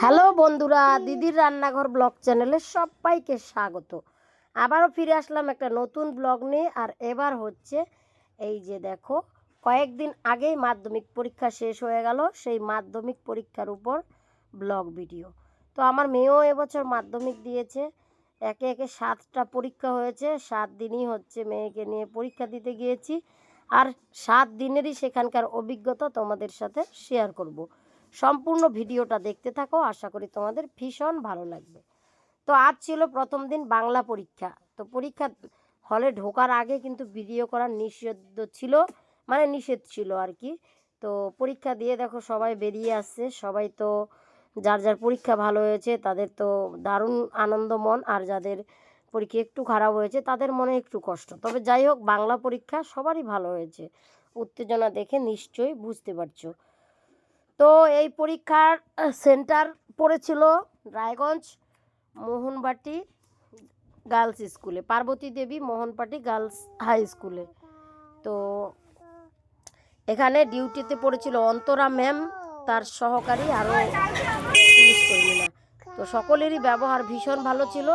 Hello বন্ধুরা, দিদির রান্নাঘর ব্লগ চ্যানেলে সবাইকে স্বাগত। আবারও ফিরে আসলাম একটা নতুন ব্লগ নিয়ে। আর এবার হচ্ছে এই যে দেখো, কয়েকদিন আগেই মাধ্যমিক পরীক্ষা শেষ হয়ে গেল। সেই মাধ্যমিক পরীক্ষার উপর ব্লগ ভিডিও। তো আমার মেয়েও এবছর মাধ্যমিক দিয়েছে। একে একে 7টা পরীক্ষা হয়েছে। 7 দিনই হচ্ছে মেয়েকে নিয়ে পরীক্ষা দিতে গিয়েছি। আর 7 দিনেরই সেখানকার অভিজ্ঞতা তোমাদের সাথে শেয়ার করব। সম্পূর্ণ ভিডিওটা দেখতে থাকো, আশা করি তোমাদের ভীষণ ভালো লাগবে। তো আজ ছিল প্রথম দিন বাংলা পরীক্ষা। তো পরীক্ষা হলে ঢোকার আগে কিন্তু ভিডিও করার নিষিদ্ধ ছিল, মানে নিষেধ ছিল আর কি। তো পরীক্ষা দিয়ে দেখো সবাই বেরিয়ে আসছে। সবাই তো যার যার পরীক্ষা ভালো হয়েছে তাদের তো দারুণ আনন্দ মন, আর যাদের পরীক্ষা একটু খারাপ হয়েছে তাদের মনে একটু কষ্ট। তবে যাই হোক, বাংলা পরীক্ষা সবারই ভালো হয়েছে। উত্তেজনা দেখে নিশ্চয়ই বুঝতে পারছো। তো এই পরীক্ষার সেন্টার পড়েছিল রায়গঞ্জ মোহনবাটি গার্লস স্কুলে, পার্বতী দেবী মোহনবাটি গার্লস হাই স্কুলে। তো এখানে ডিউটিতে পড়েছিল অন্তরা ম্যাম, তার সহকারী আরও পুলিশ কর্মীরা। তো সকলেরই ব্যবহার ভীষণ ভালো ছিল।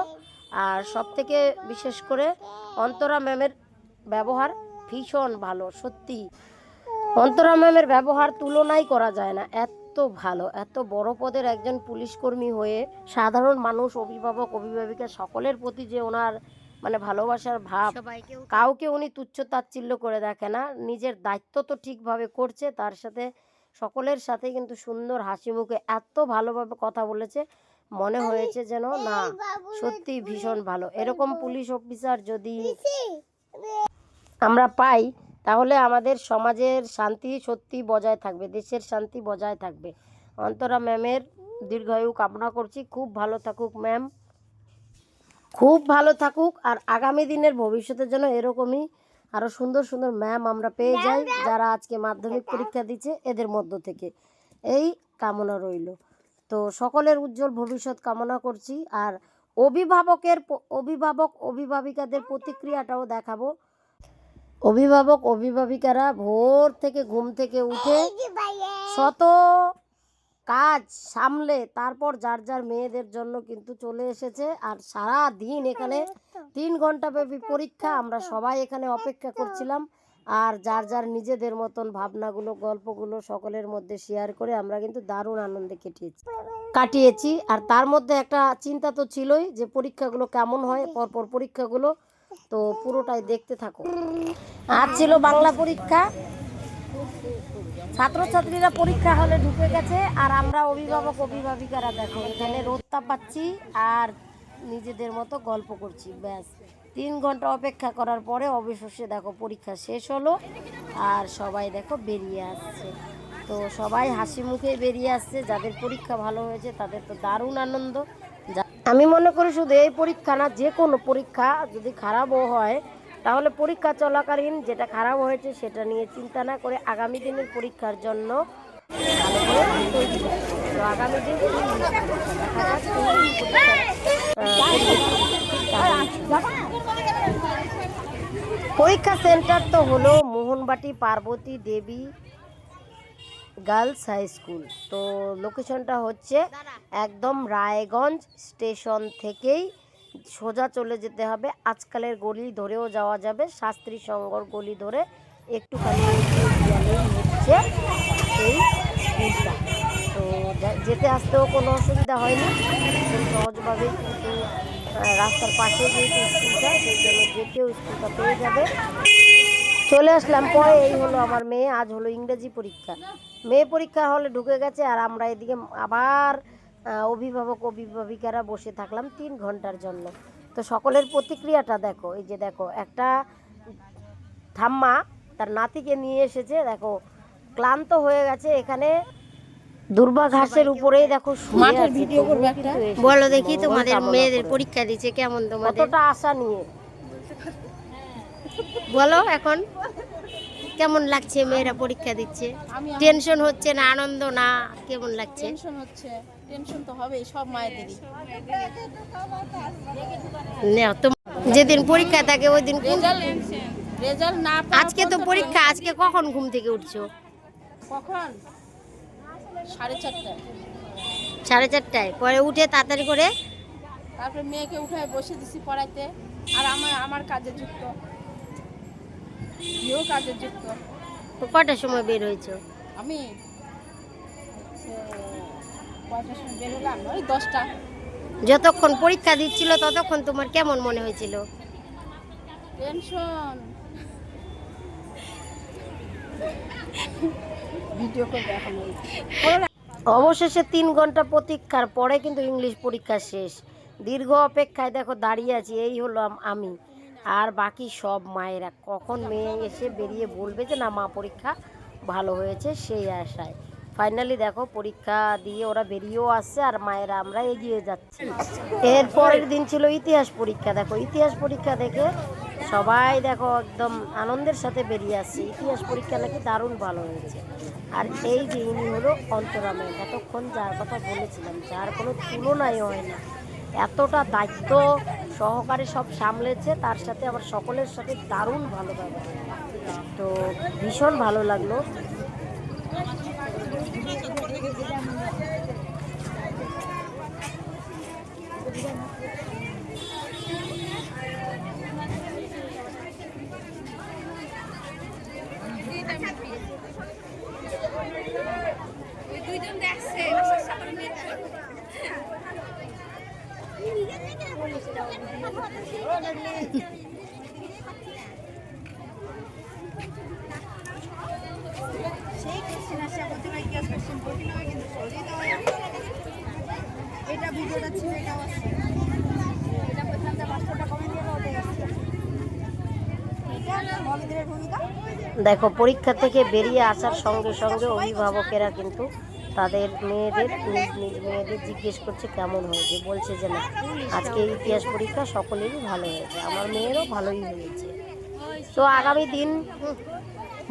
আর সব থেকে বিশেষ করে অন্তরা ম্যামের ব্যবহার ভীষণ ভালো। সত্যি অন্তরা ম্যামের ব্যবহার তুলনাই করা যায় না, এত ভালো। এত বড় পদের একজন পুলিশ কর্মী হয়ে সাধারণ মানুষ, অভিভাবক অভিভাবিকা সকলের প্রতি যে ওনার মানে ভালোবাসার ভাব, কাউকে উনি তুচ্ছ তাচ্ছিল্য করে দেখে না। নিজের দায়িত্ব তো ঠিকভাবে করছে, তার সাথে সকলের সাথে কিন্তু সুন্দর হাসি মুখে এত ভালোভাবে কথা বলেছে, মনে হয়েছে যেন না সত্যি ভীষণ ভালো। এরকম পুলিশ অফিসার যদি আমরা পাই তাহলে আমাদের সমাজের শান্তি সত্যি বজায় থাকবে, দেশের শান্তি বজায় থাকবে। অন্তরা ম্যামের দীর্ঘায়ু কামনা করছি। খুব ভালো থাকুক ম্যাম, খুব ভালো থাকুক। আর আগামী দিনের ভবিষ্যতের জন্য এরকমই আরও সুন্দর সুন্দর ম্যাম আমরা পেয়ে যাই, যারা আজকে মাধ্যমিক পরীক্ষা দিচ্ছে এদের মধ্য থেকে। এই কামনা রইল। তো সকলের উজ্জ্বল ভবিষ্যৎ কামনা করছি। আর অভিভাবক অভিভাবিকাদের প্রতিক্রিয়াটাও দেখাবো। অভিভাবক অভিভাবিকারা ভোর থেকে ঘুম থেকে উঠে শত কাজ সামলে তারপর যার যার মেয়েদের জন্য কিন্তু চলে এসেছে। আর সারা দিন এখানে 3 ঘন্টা ব্যাপী পরীক্ষা, আমরা সবাই এখানে অপেক্ষা করছিলাম। আর যার যার নিজেদের মতন ভাবনাগুলো গল্পগুলো সকলের মধ্যে শেয়ার করে আমরা কিন্তু দারুণ আনন্দে কাটিয়েছি। আর তার মধ্যে একটা চিন্তা তো ছিলই যে পরীক্ষাগুলো কেমন হয়, পরপর পরীক্ষাগুলো। তো পুরোটাই দেখতে থাকো। আজ ছিল বাংলা পরীক্ষা। ছাত্রছাত্রীরা পরীক্ষা হলে ঢুকে গেছে, আর আমরা অভিভাবক অভিভাবিকারা দেখো এখানে রোদটা পাচ্ছি আর নিজেদের মতো গল্প করছি। ব্যাস 3 ঘন্টা অপেক্ষা করার পরে অবশেষে দেখো পরীক্ষা শেষ হলো, আর সবাই দেখো বেরিয়ে আসছে। তো সবাই হাসি মুখে বেরিয়ে আসছে। যাদের পরীক্ষা ভালো হয়েছে তাদের তো দারুণ আনন্দ। আমি মনে করি শুধু এই পরীক্ষা না, যে কোনো পরীক্ষা যদি খারাপও হয় তাহলে পরীক্ষা চলাকালীন যেটা খারাপ হয়েছে সেটা নিয়ে চিন্তা না করে আগামী দিনের পরীক্ষার জন্য ভালো করে তৈরি করতে। তো আগামী দিন পরীক্ষা সেন্টার তো হলো মোহনবাটি পার্বতী দেবী গার্লস হাই স্কুল। তো লোকেশনটা হচ্ছে একদম রায়গঞ্জ স্টেশন থেকেই সোজা চলে যেতে হবে। আজকালের গলি ধরেও যাওয়া যাবে, শাস্ত্রী সংঘর গলি ধরে একটুখানি হচ্ছে এই স্কুলটা। তো যেতে আসতেও কোনো অসুবিধা হয়নি, খুব সহজভাবেই কিন্তু রাস্তার পাশে যেহেতু স্কুলটা, সেই জন্য যে কেউ স্কুলটা পেয়ে যাবে। চলে আসলাম পরে। এই হলো আমার মেয়ে, আজ হলো ইংরেজি পরীক্ষা। মেয়ে পরীক্ষা হলে ঢুকে গেছে, আর আমরা এদিকে আবার অভিভাবক অভিভাবিকারা বসে থাকলাম 3 ঘন্টার জন্য। তো সকলের প্রতিক্রিয়াটা দেখো। এই যে দেখো, একটা ঠাম্মা তার নাতিকে নিয়ে এসেছে, দেখো ক্লান্ত হয়ে গেছে। এখানে দুর্বা ঘাসের উপরেই দেখো মাঠের ভিডিও করবে একটা। বলো দেখি তোমাদের মেয়েদের পরীক্ষা দিচ্ছে কেমন, তোমাদের কতটা আশা নিয়ে বলো এখন কেমন লাগছে? মেয়েরা পরীক্ষা দিচ্ছে, টেনশন হচ্ছে না আনন্দ না কেমন লাগছে? টেনশন হচ্ছে, টেনশন তো হবেই সব মায়েদেরই। নাও তো, যেদিন পরীক্ষা থাকে ওই দিন রেজাল্ট না। আজকে তো পরীক্ষা, আজকে কখন ঘুম থেকে উঠছো? কখন? 4:30। 4:30টায় পরে উঠে তাড়াতাড়ি করে তারপরে মেয়েকে উঠায় বসে দিছি পড়াইতে, আর আমার কাজে যুক্ত, এও কাজে যুক্ত। কটার সময় বের হয়েছো? আমি কয়টার সময় বের হলাম? ওই 10টা। যতক্ষণ পরীক্ষা দিচ্ছিল ততক্ষণ তোমার কেমন মনে হয়েছিল? টেনশন। ভিডিও করে দেখানো। অবশেষে 3 ঘন্টা প্রতীক্ষার পরে কিন্তু ইংলিশ পরীক্ষা শেষ। দীর্ঘ অপেক্ষায় দেখো দাঁড়িয়ে আছি, এই হলো আমি আর বাকি সব মায়েরা, কখন মেয়ে এসে বেরিয়ে বলবে যে না মা পরীক্ষা ভালো হয়েছে, সেই আশায়। ফাইনালি দেখো পরীক্ষা দিয়ে ওরা বেরিয়েও আসছে আর মায়েরা আমরা এগিয়ে যাচ্ছি। এর পরের দিন ছিল ইতিহাস পরীক্ষা। দেখো ইতিহাস পরীক্ষা দেখে সবাই দেখো একদম আনন্দের সাথে বেরিয়ে আসছে, ইতিহাস পরীক্ষা নাকি দারুণ ভালো হয়েছে। আর এই যে ইনি হলো অন্তরা ম্যাম, এতক্ষণ যার কথা বলেছিলাম, যার কোনো তুলনাই হয় না, এতটা দায়িত্ব সহকারে সব সামলেছে, তার সাথে আবার সকলের সাথে দারুণ ভালো ব্যবহার। তো ভীষণ ভালো লাগলো। দেখো পরীক্ষা থেকে বেরিয়ে আসার সঙ্গে সঙ্গে অভিভাবকেরা কিন্তু তাদের মেয়েদের নিজ নিজ মেয়েদের জিজ্ঞেস করছে কেমন হয়েছে, বলছে যে না আজকে ইতিহাস পরীক্ষা সকলেরই ভালো হয়েছে, আমার মেয়েরও ভালোই হয়েছে। তো আগামী দিন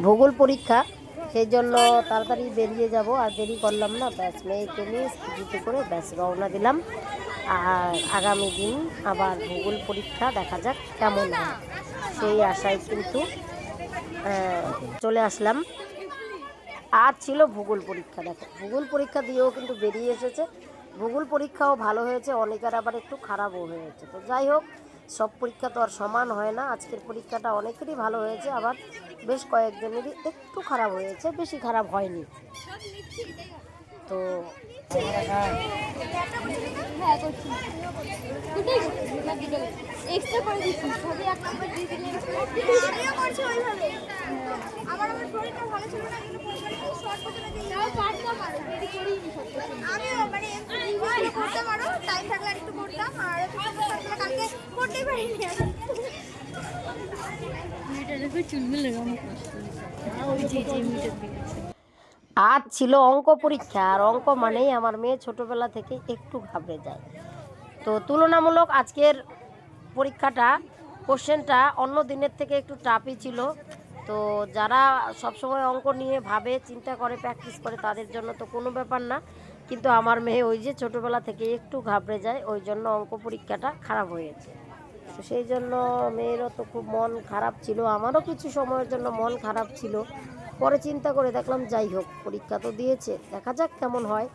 ভূগোল পরীক্ষা, সেই জন্য তাড়াতাড়ি বেরিয়ে যাব, আর দেরি করলাম না, ব্যাস মেয়েকে নিয়ে স্কুটিতে করে ব্যাস রওনা দিলাম। আর আগামী দিন আবার ভূগোল পরীক্ষা, দেখা যাক কেমন হয়, সেই আশায় কিন্তু চলে আসলাম। আর ছিল ভূগোল পরীক্ষা। দেখো ভূগোল পরীক্ষা দিয়েও কিন্তু বেরিয়ে এসেছে, ভূগোল পরীক্ষাও ভালো হয়েছে, অনেকের আবার একটু খারাপও হয়েছে। তো যাই হোক, সব পরীক্ষা তো আর সমান হয় না, আজকের পরীক্ষাটা অনেকেরই ভালো হয়েছে, আবার বেশ কয়েকজনেরই একটু খারাপ হয়েছে, বেশি খারাপ হয়নি। তো আজ ছিল অঙ্ক পরীক্ষা, আর অঙ্ক মানেই আমার মেয়ে ছোটোবেলা থেকে একটু ঘাবড়ে যায়। তো তুলনামূলক আজকের পরীক্ষাটা, কোশ্চেনটা অন্য দিনের থেকে একটু টাফই ছিল। তো যারা সবসময় অঙ্ক নিয়ে ভাবে, চিন্তা করে, প্র্যাকটিস করে, তাদের জন্য তো কোনো ব্যাপার না, কিন্তু আমার মেয়ে ওই যে ছোটোবেলা থেকে একটু ঘাবড়ে যায়, ওই জন্য অঙ্ক পরীক্ষাটা খারাপ হয়েছে। তো সেই জন্য মেয়েরও তো খুব মন খারাপ ছিল, আমারও কিছু সময়ের জন্য মন খারাপ ছিল। পরে চিন্তা করে দেখলাম যাই হোক, পরীক্ষা তো দিয়েছে, দেখা যাক কেমন হয়।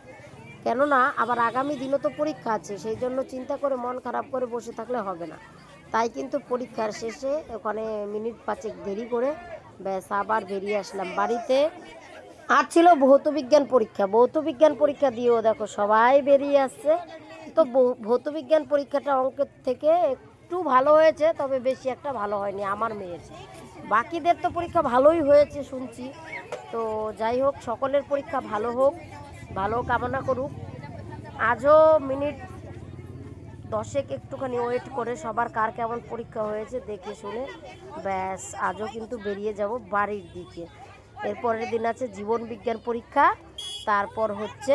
কেননা আবার আগামী দিনও তো পরীক্ষা আছে, সেই জন্য চিন্তা করে মন খারাপ করে বসে থাকলে হবে না। তাই কিন্তু পরীক্ষার শেষে ওখানে মিনিট 5 দেরি করে ব্যাস আবার বেরিয়ে আসলাম বাড়িতে। আর ছিল ভৌতবিজ্ঞান পরীক্ষা। ভৌতবিজ্ঞান পরীক্ষা দিয়েও দেখো সবাই বেরিয়ে আসছে। তো ভৌতবিজ্ঞান পরীক্ষাটা অঙ্কের থেকে একটু ভালো হয়েছে, তবে বেশি একটা ভালো হয়নি আমার মেয়ের। বাকিদের তো পরীক্ষা ভালোই হয়েছে শুনছি। তো যাই হোক, সকলের পরীক্ষা ভালো হোক, ভালো কামনা করুক। আজও মিনিট 10 একটুখানি ওয়েট করে সবার কার কেমন পরীক্ষা হয়েছে দেখে শুনে ব্যাস আজও কিন্তু বেরিয়ে যাব বাড়ির দিকে। এরপরের দিন আছে জীবন বিজ্ঞান পরীক্ষা, তারপর হচ্ছে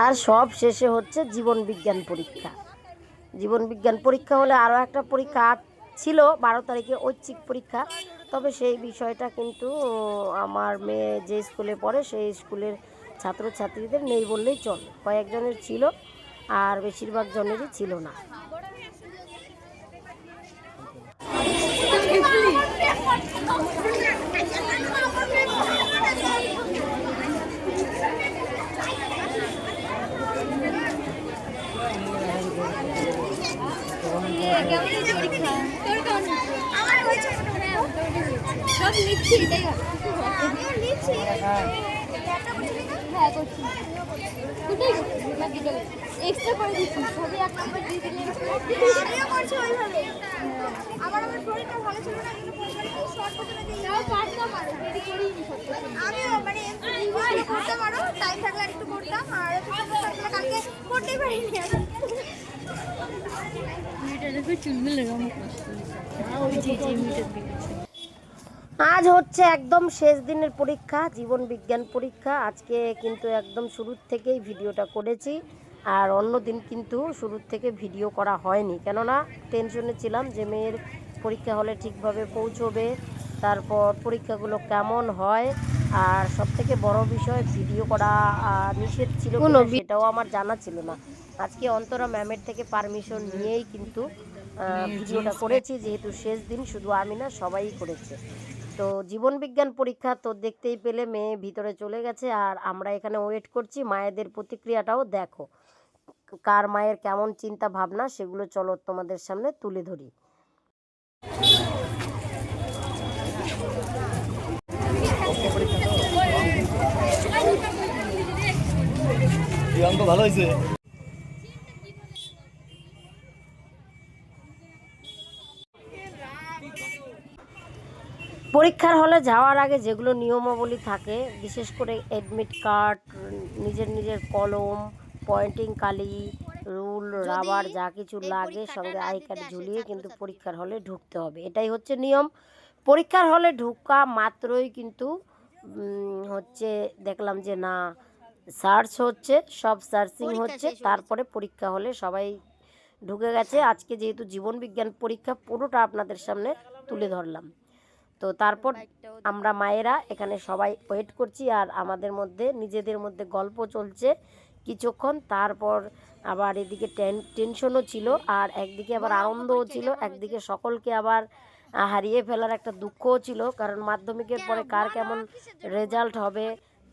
আর সব শেষে হচ্ছে জীবন বিজ্ঞান পরীক্ষা। জীবন বিজ্ঞান পরীক্ষা হলে আরও একটা পরীক্ষা ছিল 12 তারিখে, ঐচ্ছিক পরীক্ষা। তবে সেই বিষয়টা কিন্তু আমার মেয়ে যে স্কুলে পড়ে সেই স্কুলের ছাত্রছাত্রীদের নেই বললেই চলে, কয়েকজনের ছিল আর বেশিরভাগ জনেরই ছিল না। কেমন হয়েছে পরীক্ষা? তোর কেমন হয়েছে? আমার হয়েছে মোটামুটি। সব লিখছি, তাই না? আমিও লিখছি। হ্যাঁ, করছি। দুটোই করছি, না দুটো এক্সট্রা করে দিচ্ছি, সবই এক নম্বর দিয়ে দিলে। আমিও করছি ওইভাবে। আমার পরীক্ষা ভালো ছিল না, কিন্তু পরীক্ষা শর্ট করতে না দিয়ে পারতাম আর রেডি করিনি শর্ট করতে। আমিও মানে এমসিকিউ করতে পারো, টাইম থাকলে আর একটু করতাম, আর একটু কালকে করতেই পারিনি। মেয়েটা দেখো চুলগুলো কেমন কষ্ট। আজ হচ্ছে একদম শেষ দিনের পরীক্ষা, জীবন বিজ্ঞান পরীক্ষা। আজকে কিন্তু একদম শুরুর থেকেই ভিডিওটা করেছি, আর অন্য দিন কিন্তু শুরুর থেকে ভিডিও করা হয়নি, কেননা টেনশনে ছিলাম যে মেয়ের পরীক্ষা হলে ঠিকভাবে পৌঁছবে, তারপর পরীক্ষাগুলো কেমন হয়, আর সবথেকে বড় বিষয় ভিডিও করা নিষেধ ছিল কিনা সেটাও আমার জানা ছিল না। আজকে অন্তরা ম্যামের থেকে পারমিশন নিয়েই কিন্তু ভিডিওটা করেছি, যেহেতু শেষ দিন শুধু আমি না সবাই করেছে। তো জীবন বিজ্ঞান পরীক্ষা তো দেখতেই পেলে, মেয়ে ভিতরে চলে গেছে আর আমরা এখানে ওয়েট করছি। মায়েদের প্রতিক্রিয়াটাও দেখো, কার মায়ের কেমন চিন্তা ভাবনা সেগুলো চলো তোমাদের সামনে তুলে ধরি। ভালো হয়েছে। পরীক্ষার হলে যাওয়ার আগে যেগুলো নিয়মাবলী থাকে, বিশেষ করে অ্যাডমিট কার্ড, নিজের নিজের কলম, পয়েন্টিং কালি, রুল, রাবার যা কিছু লাগে সঙ্গে আই কার্ড ঝুলিয়ে কিন্তু পরীক্ষার হলে ঢুকতে হবে, এটাই হচ্ছে নিয়ম। পরীক্ষার হলে ঢুকা মাত্রই কিন্তু হচ্ছে দেখলাম যে না, সার্চ হচ্ছে, সব সার্চিং হচ্ছে, তারপরে পরীক্ষা হলে সবাই ঢুকে গেছে। আজকে যেহেতু জীবন বিজ্ঞান পরীক্ষা, পুরোটা আপনাদের সামনে তুলে ধরলাম। তো তারপর আমরা মায়েরা এখানে সবাই ওয়েট করছি, আর আমাদের মধ্যে নিজেদের মধ্যে গল্প চলছে কিছুক্ষণ। তারপর আবার এদিকে টেনশনও ছিল, আর একদিকে আবার আনন্দও ছিল, একদিকে সকলকে আবার হারিয়ে ফেলার একটা দুঃখও ছিল, কারণ মাধ্যমিকের পরে কার কেমন রেজাল্ট হবে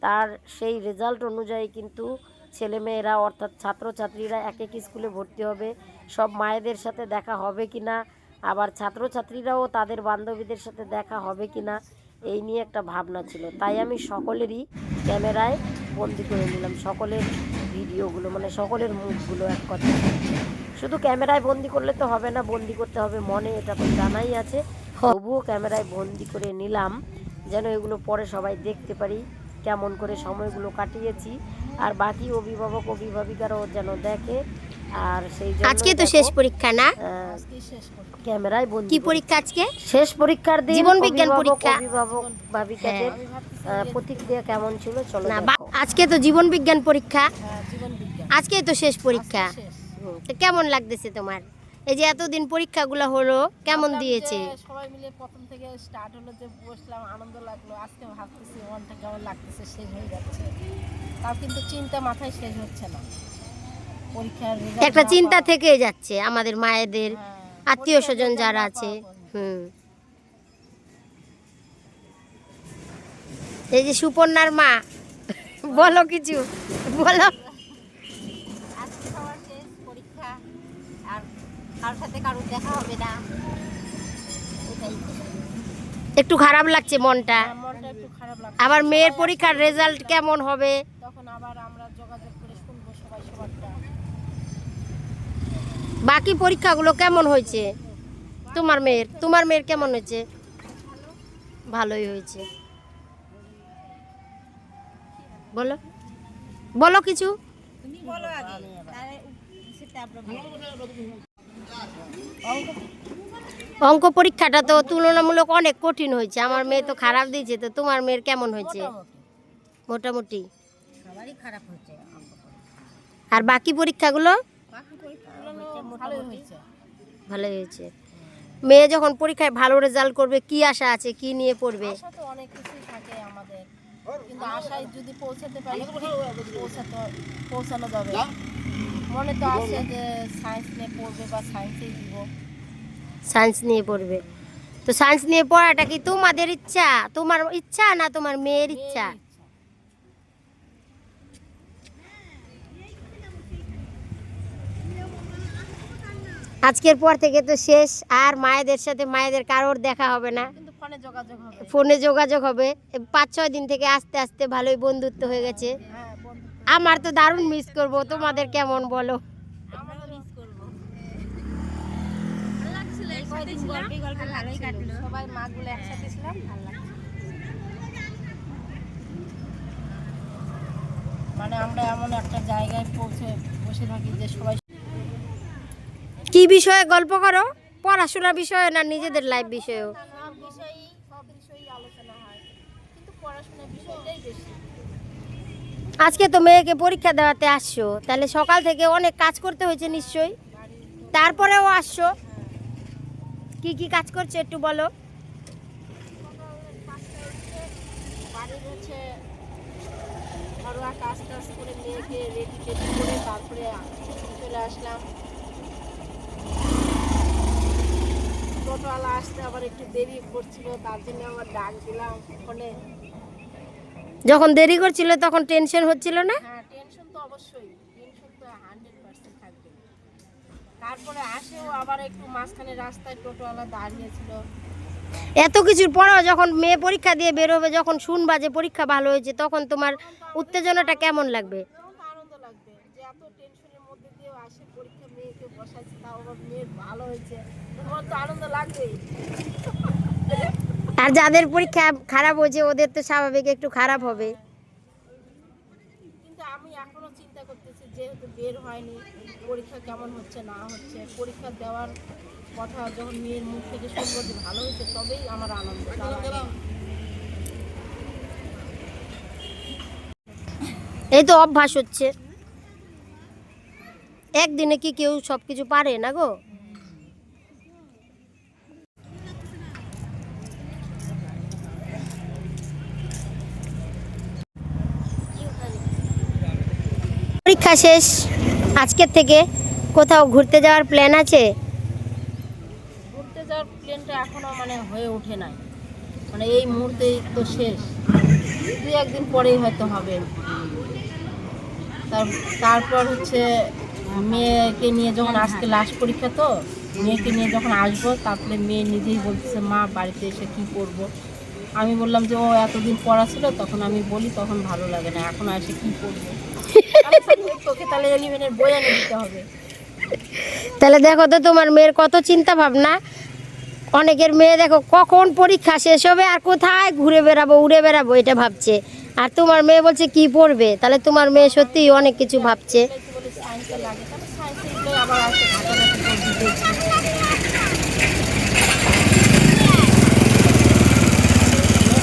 তার সেই রেজাল্ট অনুযায়ী কিন্তু ছেলেমেয়েরা অর্থাৎ ছাত্রছাত্রীরা এক এক স্কুলে ভর্তি হবে, সব মায়েদের সাথে দেখা হবে কি না, আবার ছাত্রছাত্রীরাও তাদের বান্ধবীদের সাথে দেখা হবে কি না, এই নিয়ে একটা ভাবনা ছিল। তাই আমি সকলেরই ক্যামেরায় বন্দি করে নিলাম, সকলের ভিডিওগুলো, মানে সকলের মুখগুলো। এক কথা, শুধু ক্যামেরায় বন্দি করলে তো হবে না, বন্দি করতে হবে মনে, এটা তো জানাই আছে। তবুও ক্যামেরায় বন্দি করে নিলাম, যেন এগুলো পরে সবাই দেখতে পারি কেমন করে সময়গুলো কাটিয়েছি, আর বাকি অভিভাবক অভিভাবিকারাও যেন দেখে। আর সেই জন্য আজকে তো শেষ পরীক্ষা না? ক্যামেরায় বন্দি। কি পরীক্ষা আজকে? শেষ পরীক্ষার দিন জীবন বিজ্ঞান পরীক্ষা। অভিভাবক ভাবিকাদের প্রতিক্রিয়া কেমন ছিল চলো না, দেখো। আজকে তো জীবন বিজ্ঞান পরীক্ষা, জীবন বিজ্ঞান আজকে তো শেষ পরীক্ষা। তো কেমন লাগতেছে তোমার? এই যে এতদিন পরীক্ষাগুলো হলো, কেমন দিয়েছে? সবাই মিলে প্রথম থেকে স্টার্ট হলো, যে বসলাম, আনন্দ লাগলো। আজকে ভাবতেছি মনটা কেমন লাগতেছে, শেষ হয়ে যাচ্ছে, তাও কিন্তু চিন্তা মাথায় শেষ হচ্ছে না। পরীক্ষার একটা চিন্তা থেকে যাচ্ছে আমাদের মায়েদের, আত্মীয় স্বজন যারা আছে। এই যে সুপর্ণার মা, বলো কিছু বলো। আজকে সবার শেষ পরীক্ষা, আর কারোর সাথে কারোর দেখা হবে না, এটাই। একটু খারাপ লাগছে মনটা। মনটা একটু খারাপ লাগছে। আবার মেয়ের পরীক্ষার রেজাল্ট কেমন হবে তখন আবার আমরা যোগাযোগ করে শুনবো সবাই সবারটা। বাকি পরীক্ষাগুলো কেমন হয়েছে? তোমার মেয়ের কেমন হয়েছে? ভালোই হয়েছে। বলো বলো কিছু। অঙ্ক পরীক্ষাটা তো তুলনামূলক অনেক কঠিন হয়েছে, আমার মেয়ে তো খারাপ দিয়েছে, তো তোমার মেয়ের কেমন হয়েছে? মোটামুটি। সবারই খারাপ হচ্ছে। আর বাকি পরীক্ষাগুলো ভালোই হয়েছে। ভালোই হয়েছে। মেয়ে যখন পরীক্ষায় ভালো রেজাল্ট করবে, কি আশা আছে, কি নিয়ে পড়বে? আশা তো অনেক কিছুই থাকে আমাদের, কিন্তু আশায় যদি পৌঁছাতে পারি পৌঁছানো যাবে। মনে তো আছে যে সায়েন্স নিয়ে পড়বে বা সায়েন্সেই দিব। সায়েন্স নিয়ে পড়বে, তো সায়েন্স নিয়ে পড়াটা কি তোমাদের ইচ্ছা, তোমার ইচ্ছা না তোমার মেয়ের ইচ্ছা? আজকের পর থেকে তো শেষ, আর মায়েদের সাথে মায়েদের কারোর দেখা হবে না, কিন্তু ফোনে যোগাযোগ হবে। ফোনে যোগাযোগ হবে। 5-6 দিন থেকে আস্তে আস্তে ভালোই বন্ধুত্ব হয়ে গেছে। হ্যাঁ বন্ধু, আমার তো দারুণ মিস করব, তোমাদের কেমন বলো? আমরাও মিস করবো। ভালো লাগছিল এই একসাথে কয়দিন ছিলাম। গল্পে গল্পে ভালোই কাটলো। সবাই মাগুলো একসাথে ছিলাম, ভালো লাগছে। মানে আমরা এমন একটা জায়গায় পৌঁছে বসে থাকি যে সবাই কি বিষয়ে গল্প করো? পড়াশোনার বিষয়ে না নিজেদের লাইফ বিষয়েও? সব বিষয়েই আলোচনা হয়, কিন্তু পড়াশোনার বিষয়টাই বেশি। আজকে তো মেয়েকে পরীক্ষা দেওয়াতে আসছো, তাহলে সকাল থেকে অনেক কাজ করতে হয়েছে নিশ্চয়ই, তারপরেও আসছো। কি কি কাজ করছো একটু বলো। বাড়ির হচ্ছে ঘরোয়া কাজ টাজ করে মেয়েকে রেডি টেডি করে তারপরে চলে আসলাম। টোটোওয়ালা আসতে আবার একটু দেরি করছিল, তার জন্য আবার ডাক দিলাম ফোনে। যখন দেরি করছিল তখন টেনশন হচ্ছিল না? হ্যাঁ টেনশন তো অবশ্যই, টেনশন তো 100% থাকবে। তারপরে আসেও আবার একটু মাঝখানে রাস্তায় টোটোওয়ালা দাঁড়িয়েছিল। এত কিছুর পরেও যখন মেয়ে পরীক্ষা দিয়ে বের হবে, যখন শুনবা যে পরীক্ষা ভালো হয়েছে, তখন তোমার উত্তেজনাটা কেমন লাগবে? তখন তো আনন্দ লাগবে যে এত টেনশনের মধ্যে দিয়েও আসে পরীক্ষা, মেয়েকে বসাইছে, তাও আবার মেয়ের ভালো হয়েছে, তোমার তো আনন্দ লাগবেই। আর যাদের পরীক্ষা খারাপ হয়েছে ওদের তো স্বাভাবিক একটু খারাপ হবে। কিন্তু আমি এখনো চিন্তা করতেছি, যেহেতু বের হয়নি পরীক্ষা কেমন হচ্ছে না হচ্ছে, পরীক্ষা দেওয়ার কথা যখন মেয়ের মুখ থেকে শুনবো যে ভালো হয়েছে, তবেই আমার আনন্দ। এই তো অভ্যাস হচ্ছে, একদিনে কি কেউ সব কিছু পারে না গো? পরীক্ষা শেষ, আজকের থেকে কোথাও ঘুরতে যাওয়ার প্ল্যান আছে? ঘুরতে যাওয়ার প্ল্যানটা এখনো মানে হয়ে ওঠে নাই, মানে এই মুহূর্তেই তো শেষ, 2-1 দিন পরেই হয়তো হবে। তারপর হচ্ছে মেয়েকে নিয়ে যখন আজকে লাস্ট পরীক্ষা, তো মেয়েকে নিয়ে যখন আসবো, তারপরে মেয়ে নিজেই বলতেছে মা বাড়িতে এসে কি করব। আমি বললাম যে ও এতদিন পড়া ছিল, তখন আমি বলি তখন ভালো লাগে না, এখন এসে কি করবো। তোকে তাহলে এলিভেনের বই এনে দিতে হবে। তাহলে দেখো তো তোমার মেয়ের কত চিন্তা ভাবনা। অনেকের মেয়ে দেখো কখন পরীক্ষা শেষ হবে আর কোথায় ঘুরে বেড়াবো উড়ে বেড়াবো এটা ভাবছে, আর তোমার মেয়ে বলছে কি পড়বে। তাহলে তোমার মেয়ে সত্যিই অনেক কিছু ভাবছে। বলে সায়েন্সে লাগে, তাহলে সায়েন্সে আবার আসে ঘাটাঘাটি করে দিতেছি।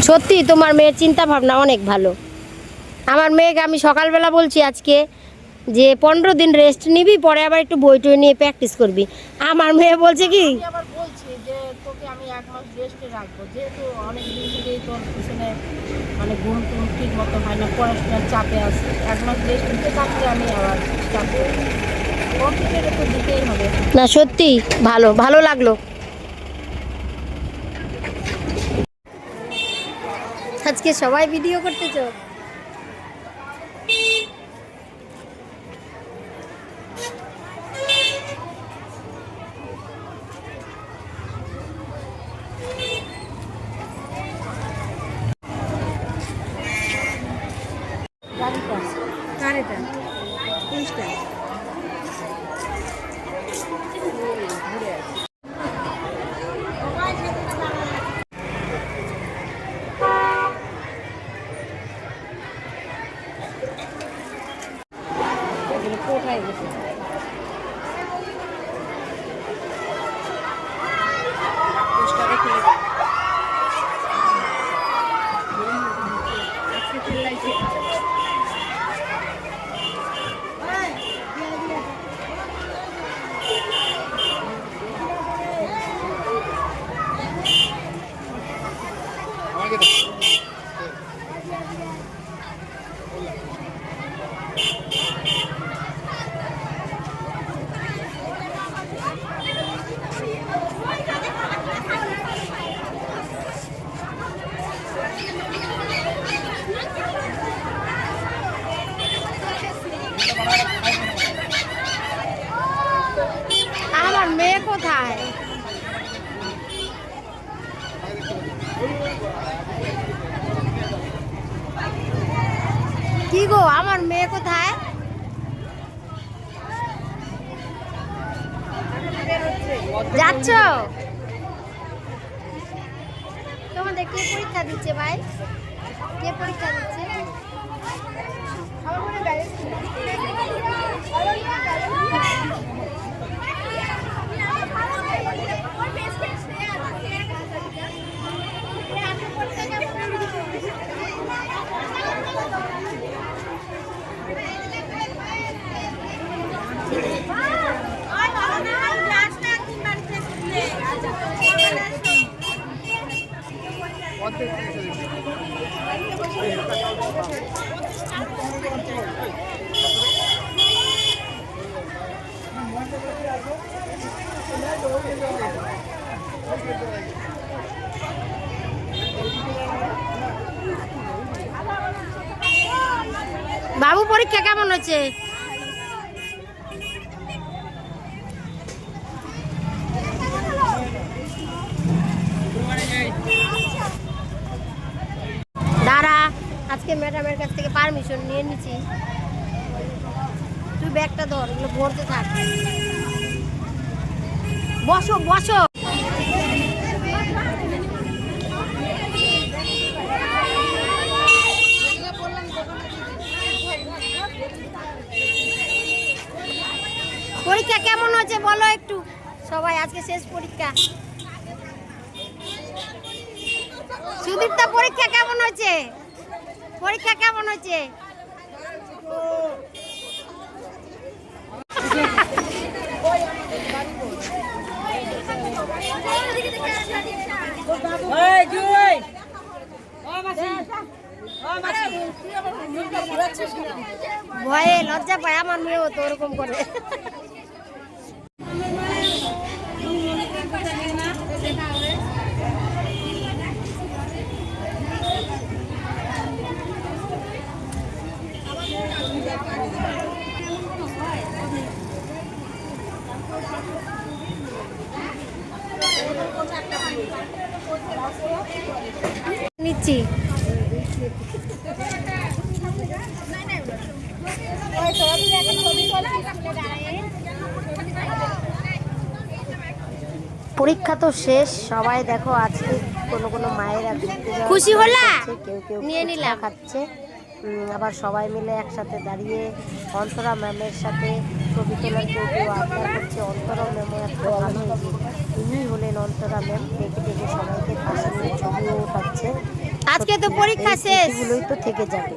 সত্যি তোমার মেয়ের চিন্তা ভাবনা অনেক ভালো। আমার মেয়েকে আমি সকালবেলা বলছি আজকে যে 15 দিন রেস্ট নিবি, পরে আবার একটু বই টই নিয়ে প্র্যাকটিস করবি। আমার মেয়ে বলছে কি, আমি আবার বলছি যে তোকে আমি 1 মাস রেস্টে রাখবো, যেহেতু অনেক দিন থেকেই তোর পিছনে মানে ঘুম টুম ঠিক মতো হয় না, পড়াশোনার চাপে আছে, 1 মাস রেস্ট নিতে থাকলে আমি আবার চাপে কম্পিউটারে তো দিতেই হবে। না সত্যি ভালো ভালো লাগলো। আজকে সবাই ভিডিও করতেছো? গাড়িটা কারেটা কোনটা? ঘুরে আসি। এগুলো কোথায় গেছে? কোথায়? কি গো, আমার মেয়ে কোথায়? যাচ্ছ? তোমাদের কে পরীক্ষা দিচ্ছে ভাই? কে পরীক্ষা দিচ্ছে? বাবু পরীক্ষা কেমন হচ্ছে? দাঁড়া, আজকে ম্যাডামের কাছ থেকে পারমিশন নিয়ে নিচ্ছি। তুই ব্যাগটা ধর, এগুলো ভরতে থাক। বসো বসো। পরীক্ষা কেমন হচ্ছে বলো একটু সবাই, আজকে শেষ পরীক্ষা। সুদীপ্তা পরীক্ষা কেমন হচ্ছে? পরীক্ষা কেমন হচ্ছে? ভয়ে লজ্জা পায় আমার মেয়েও তো ওরকম করে। নিচ্ছি। পরীক্ষা তো শেষ, সবাই দেখো আজকে কোনো মায়েরা খুশি হলা, কেউ কেউ নিয়ে নিলাম খাচ্ছে। আবার সবাই মিলে একসাথে দাঁড়িয়ে অন্তরা ম্যামের সাথে ছবি তোলার কেউ কেউ আবদার করছে। অন্তরা ম্যামও একটা ভালো হয়েছে, ইনি হলেন অন্তরা ম্যাম। ডেকে ডেকে সবাইকে পাশে নিয়ে ছবিও উঠাচ্ছে। আজকে তো পরীক্ষা শেষ, এগুলোই তো থেকে যাবে।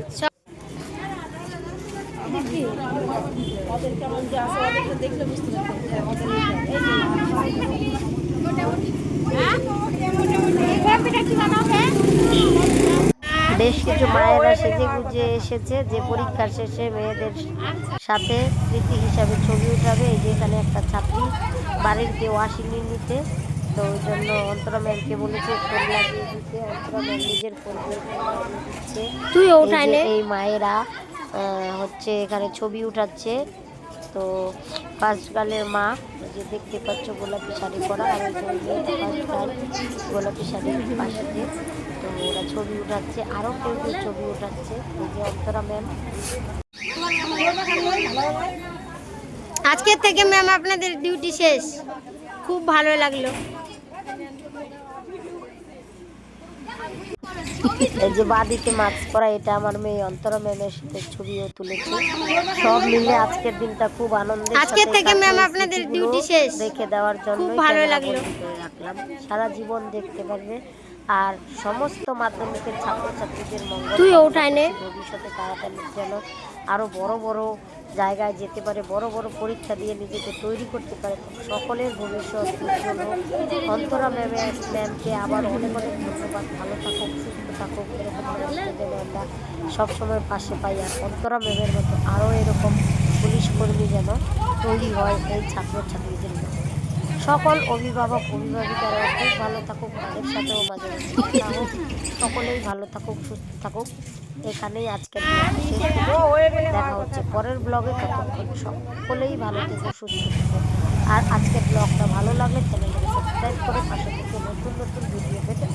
বেশ কিছু মায়েরা সেজে গুজে এসেছে, যে পরীক্ষার শেষে মেয়েদের সাথে স্মৃতি হিসাবে ছবি উঠাবে। এই যে এখানে একটা ছাত্রী বাড়ির কেউ আসেনি নিতে, তো ওই জন্য অন্তরা ম্যামকে বলেছে ফোন লাগিয়ে দিতে। অন্তরা ম্যাম নিজের ফোন দিচ্ছে। তুইও উঠাইলে এই মায়েরা হচ্ছে এখানে ছবি উঠাচ্ছে। তো ফার্স্ট গার্লের মা, যে দেখতে পাচ্ছ গোলাপি শাড়ি পরা, আর গোলাপি শাড়ির পাশে, তো ওরা ছবি উঠাচ্ছে। আরও কেউ কেউ ছবি উঠাচ্ছে। এই যে অন্তরা ম্যাম। আজকের থেকে ম্যাম আপনাদের ডিউটি শেষ, খুব ভালো লাগলো। এই যে বাদিকে মাস্ক পরা, এটা আমার মেয়ে অন্তরা ম্যামের সাথে ছবিও তুলেছে। সব মিলে আজকের দিনটা খুব আনন্দের। আজকের থেকে ম্যাম আপনাদের ডিউটি শেষ দেখে দেওয়ার জন্য খুব ভালো লাগলো রাখলাম। সারা জীবন দেখতে পারবে। আর সমস্ত মাধ্যমিকের ছাত্রছাত্রীদের মঙ্গল, তুইও উঠাইনে ভবিষ্যতে তাড়াতাড়ি যেন আরো বড় বড় জায়গায় যেতে পারে, বড় বড় পরীক্ষা দিয়ে নিজেকে তৈরি করতে পারে। সকলের ভবিষ্যৎ উজ্জ্বল হোক। অন্তরা ম্যামকে আবার অনেক অনেক ধন্যবাদ। ভালো থাকুক, সুস্থ থাকুক, এরকম যেন আমরা সবসময় পাশে পাই। আর অন্তরা ম্যামের মতো আরও এরকম পুলিশ কর্মী যেন তৈরি হয় এই ছাত্রছাত্রীদের মধ্যে। সকল অভিভাবক অভিভাবিকারা খুব ভালো থাকুক, তাদের সাথেও মাঝে মাঝে কথা হোক। সকলেই ভালো থাকুক, সুস্থ থাকুক। এখানেই আজকের দেখা হচ্ছে পরের ব্লগে। ততক্ষণ সকলেই ভালো থেকো, সুস্থ থেকো। আর আজকের ব্লগটা ভালো লাগলে চ্যানেলটাকে সাবস্ক্রাইব করে পাশে থেকে নতুন নতুন ভিডিও পেতে